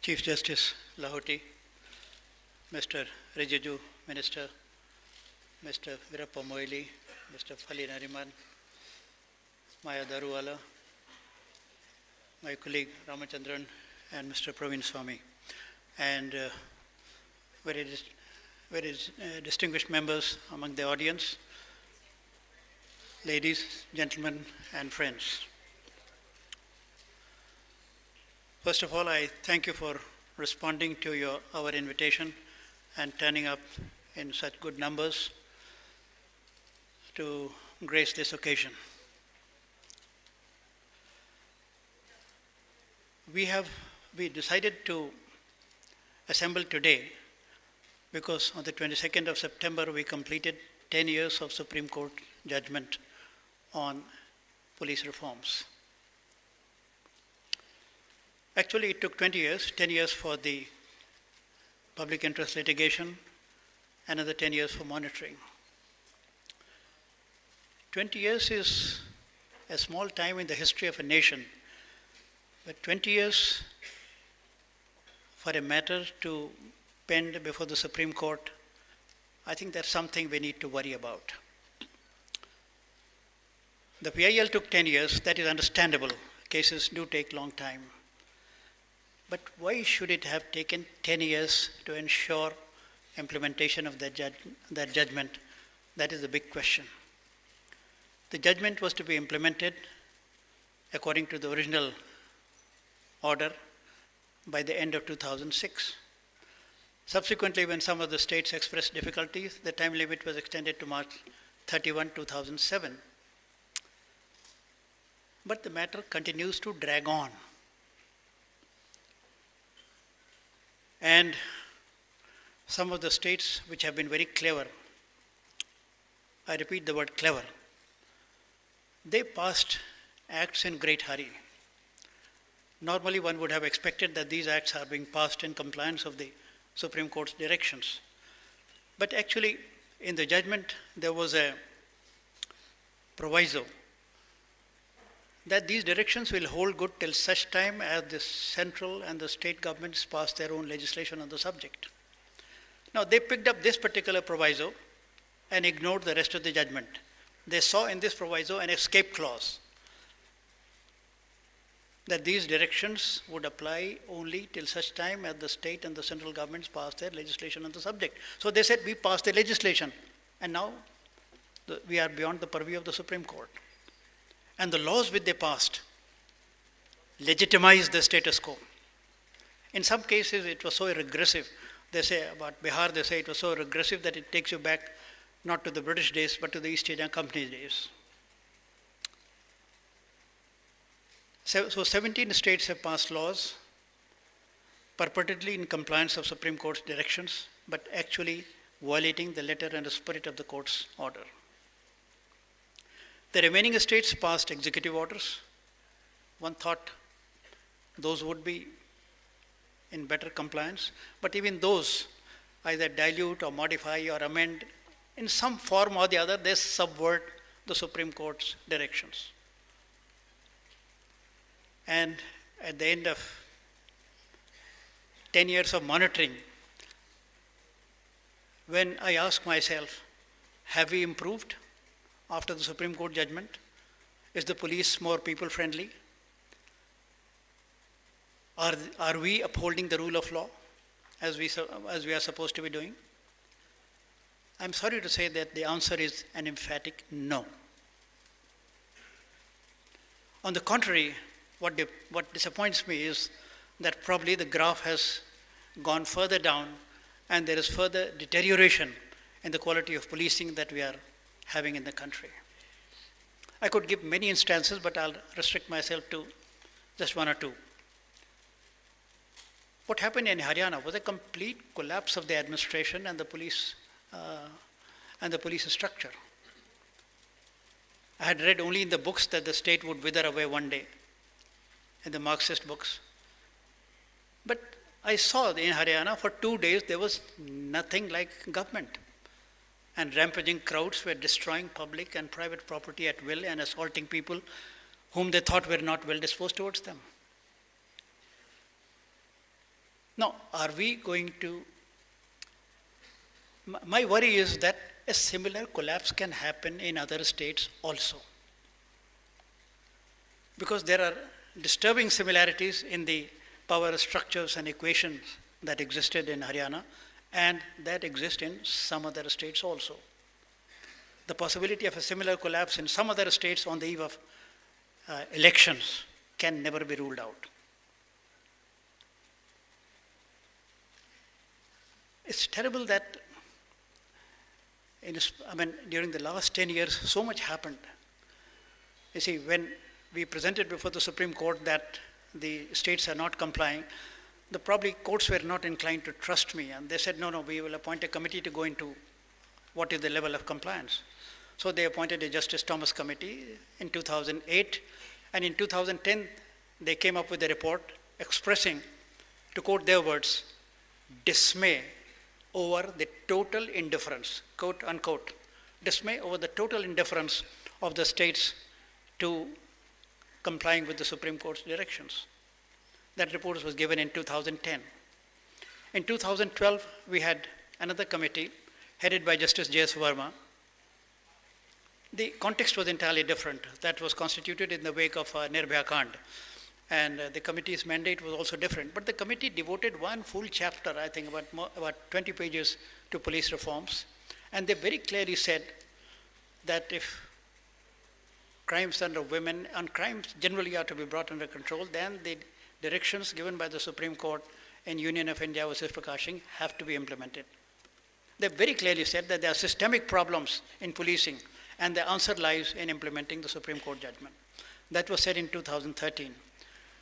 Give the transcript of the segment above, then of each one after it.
Chief Justice Lahoti, Mr. Rijiju, Minister, Mr. Virappa Moili, Mr. Fali Nariman, Maya Daruwala, my colleague Ramachandran, and Mr. Praveen Swami, and very distinguished members among the audience, ladies, gentlemen, and friends. First of all, I thank you for responding to our invitation and turning up in such good numbers to grace this occasion. We decided to assemble today because on the 22nd of September we completed 10 years of Supreme Court judgment on police reforms. Actually, it took 20 years, 10 years for the public interest litigation, another 10 years for monitoring. 20 years is a small time in the history of a nation, but 20 years for a matter to pend before the Supreme Court, I think that's something we need to worry about. The PIL took 10 years, that is understandable. Cases do take long time. But why should it have taken 10 years to ensure implementation of that judgment? That is the big question. The judgment was to be implemented according to the original order by the end of 2006. Subsequently, when some of the states expressed difficulties, the time limit was extended to March 31, 2007. But the matter continues to drag on. And some of the states which have been very clever, I repeat the word clever, they passed acts in great hurry. Normally one would have expected that these acts are being passed in compliance of the Supreme Court's directions. But actually in the judgment there was a proviso that these directions will hold good till such time as the central and the state governments pass their own legislation on the subject. Now they picked up this particular proviso and ignored the rest of the judgment. They saw in this proviso an escape clause that these directions would apply only till such time as the state and the central governments pass their legislation on the subject. So they said, we passed the legislation, and now we are beyond the purview of the Supreme Court. And the laws which they passed legitimized the status quo. In some cases, it was so regressive. They say about Bihar, they say it was so regressive that it takes you back not to the British days, but to the East India Company days. So 17 states have passed laws purportedly in compliance of Supreme Court's directions, but actually violating the letter and the spirit of the court's order. The remaining states passed executive orders. One thought those would be in better compliance, but even those either dilute or modify or amend in some form or the other, they subvert the Supreme Court's directions. And at the end of 10 years of monitoring, when I ask myself, have we improved after the Supreme Court judgment? Is the police more people-friendly? Are we upholding the rule of law as we are supposed to be doing? I'm sorry to say that the answer is an emphatic no. On the contrary, what disappoints me is that probably the graph has gone further down and there is further deterioration in the quality of policing that we are having in the country. I could give many instances, but I'll restrict myself to just one or two. What happened in Haryana was a complete collapse of the administration and the police structure. I had read only in the books that the state would wither away one day, in the Marxist books. But I saw in Haryana for 2 days there was nothing like government. And rampaging crowds were destroying public and private property at will and assaulting people whom they thought were not well disposed towards them. Now, are we going to, my worry is that a similar collapse can happen in other states also. Because there are disturbing similarities in the power structures and equations that existed in Haryana and that exist in some other states also. The possibility of a similar collapse in some other states on the eve of elections can never be ruled out. It's terrible that during the last 10 years, so much happened. You see, when we presented before the Supreme Court that the states are not complying, the probably courts were not inclined to trust me, and they said, no, we will appoint a committee to go into what is the level of compliance. So they appointed a Justice Thomas committee in 2008, and in 2010, they came up with a report expressing, to quote their words, dismay over the total indifference, quote unquote, dismay over the total indifference of the states to complying with the Supreme Court's directions. That report was given in 2010. In 2012, we had another committee headed by Justice J.S. Verma. The context was entirely different. That was constituted in the wake of Nirbhaya Kand. And the committee's mandate was also different. But the committee devoted one full chapter, I think about 20 pages, to police reforms. And they very clearly said that if crimes under women and crimes generally are to be brought under control, then the directions given by the Supreme Court in Union of India versus Prakash Singh have to be implemented. They very clearly said that there are systemic problems in policing, and the answer lies in implementing the Supreme Court judgment. That was said in 2013.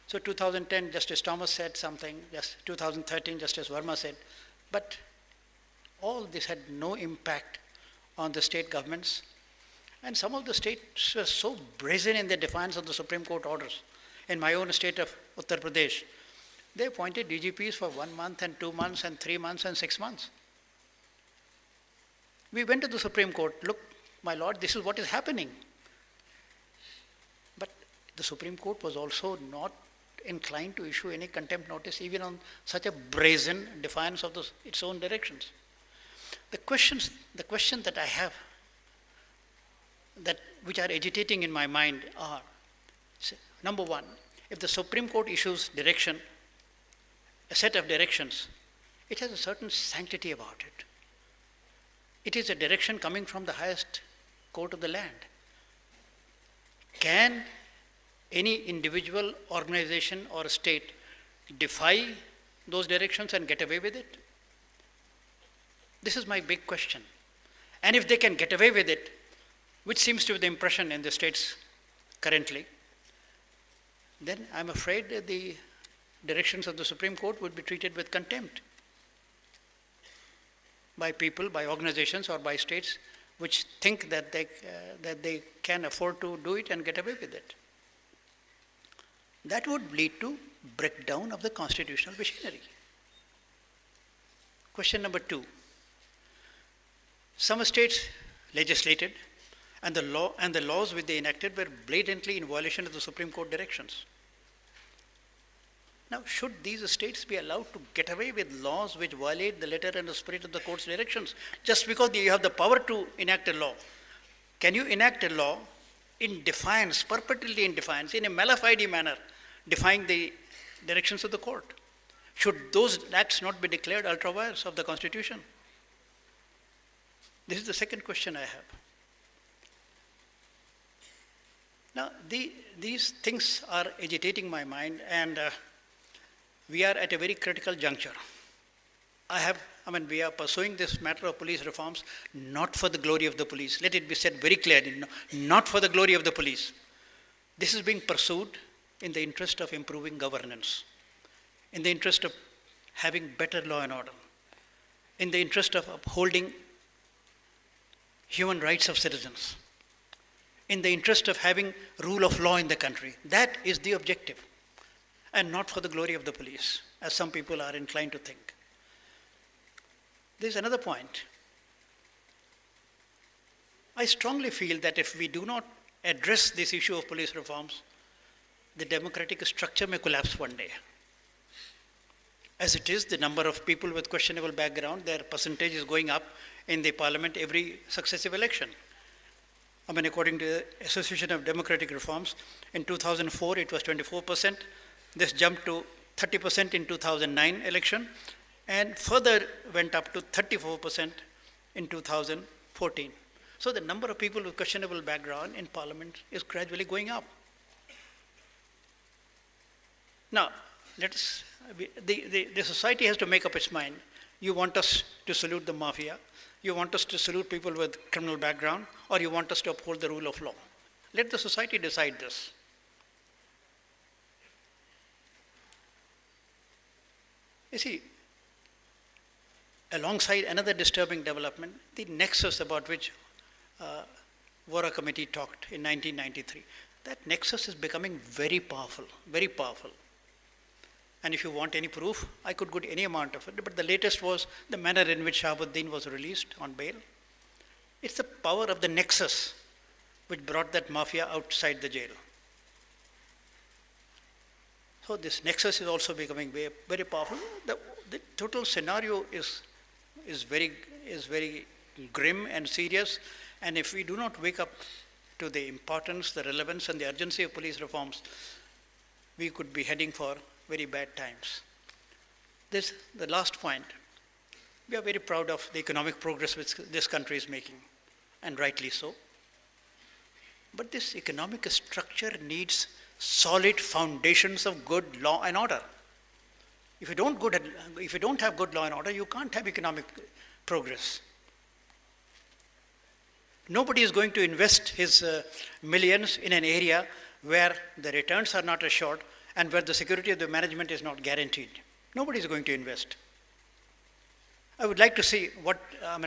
So 2010, Justice Thomas said something, 2013, Justice Verma said, but all this had no impact on the state governments. And some of the states were so brazen in their defiance of the Supreme Court orders. In my own state of Uttar Pradesh, they appointed DGPs for 1 month and 2 months and 3 months and 6 months. We went to the Supreme Court, look, my lord, this is what is happening. But the Supreme Court was also not inclined to issue any contempt notice, even on such a brazen defiance of its own directions. The question that I have, which are agitating in my mind are, number one, if the Supreme Court issues direction, a set of directions, it has a certain sanctity about it. It is a direction coming from the highest court of the land. Can any individual, organization or state defy those directions and get away with it? This is my big question. And if they can get away with it, which seems to be the impression in the states currently, then I'm afraid that the directions of the Supreme Court would be treated with contempt by people, by organizations or by states which think that they can afford to do it and get away with it. That would lead to breakdown of the constitutional machinery. Question number 2. Some states legislated and the laws which they enacted were blatantly in violation of the Supreme Court directions. Now, should these states be allowed to get away with laws which violate the letter and the spirit of the court's directions just because you have the power to enact a law? Can you enact a law in defiance, perpetually in defiance, in a mala fide manner, defying the directions of the court? Should those acts not be declared ultra vires of the Constitution? This is the second question I have. Now, these things are agitating my mind, and we are at a very critical juncture. We are pursuing this matter of police reforms not for the glory of the police. Let it be said very clearly, not for the glory of the police. This is being pursued in the interest of improving governance, in the interest of having better law and order, in the interest of upholding human rights of citizens, in the interest of having rule of law in the country. That is the objective, and not for the glory of the police, as some people are inclined to think. There's another point. I strongly feel that if we do not address this issue of police reforms, the democratic structure may collapse one day. As it is, the number of people with questionable background, their percentage is going up in the parliament every successive election. I mean, according to the Association of Democratic Reforms, in 2004 it was 24%. This jumped to 30% in 2009 election, and further went up to 34% in 2014. So the number of people with questionable background in parliament is gradually going up. Now, the society has to make up its mind. You want us to salute the mafia, you want us to salute people with criminal background, or you want us to uphold the rule of law. Let the society decide this. You see, alongside another disturbing development, the nexus about which Vora Committee talked in 1993, that nexus is becoming very powerful, very powerful. And if you want any proof, I could go to any amount of it, but the latest was the manner in which Shahabuddin was released on bail. It's the power of the nexus which brought that mafia outside the jail. So this nexus is also becoming very, very powerful. The total scenario is very grim and serious, and if we do not wake up to the importance, the relevance, and the urgency of police reforms, we could be heading for very bad times. The last point. We are very proud of the economic progress which this country is making, and rightly so. But this economic structure needs solid foundations of good law and order. If you don't have good law and order, you can't have economic progress. Nobody is going to invest his millions in an area where the returns are not assured and where the security of the management is not guaranteed. Nobody is going to invest. I would like to see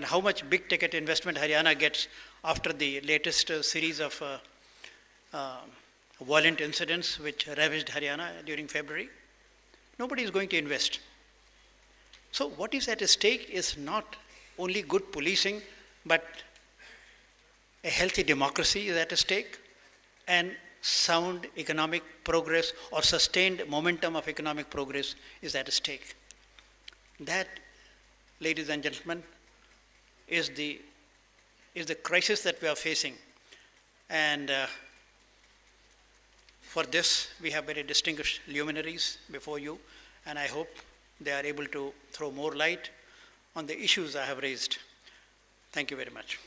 how much big ticket investment Haryana gets after the latest series of violent incidents which ravaged Haryana during February. Nobody is going to invest. So what is at stake is not only good policing, but a healthy democracy is at stake, and sound economic progress or sustained momentum of economic progress is at stake. That, ladies and gentlemen, is the crisis that we are facing. And for this, we have very distinguished luminaries before you, and I hope they are able to throw more light on the issues I have raised. Thank you very much.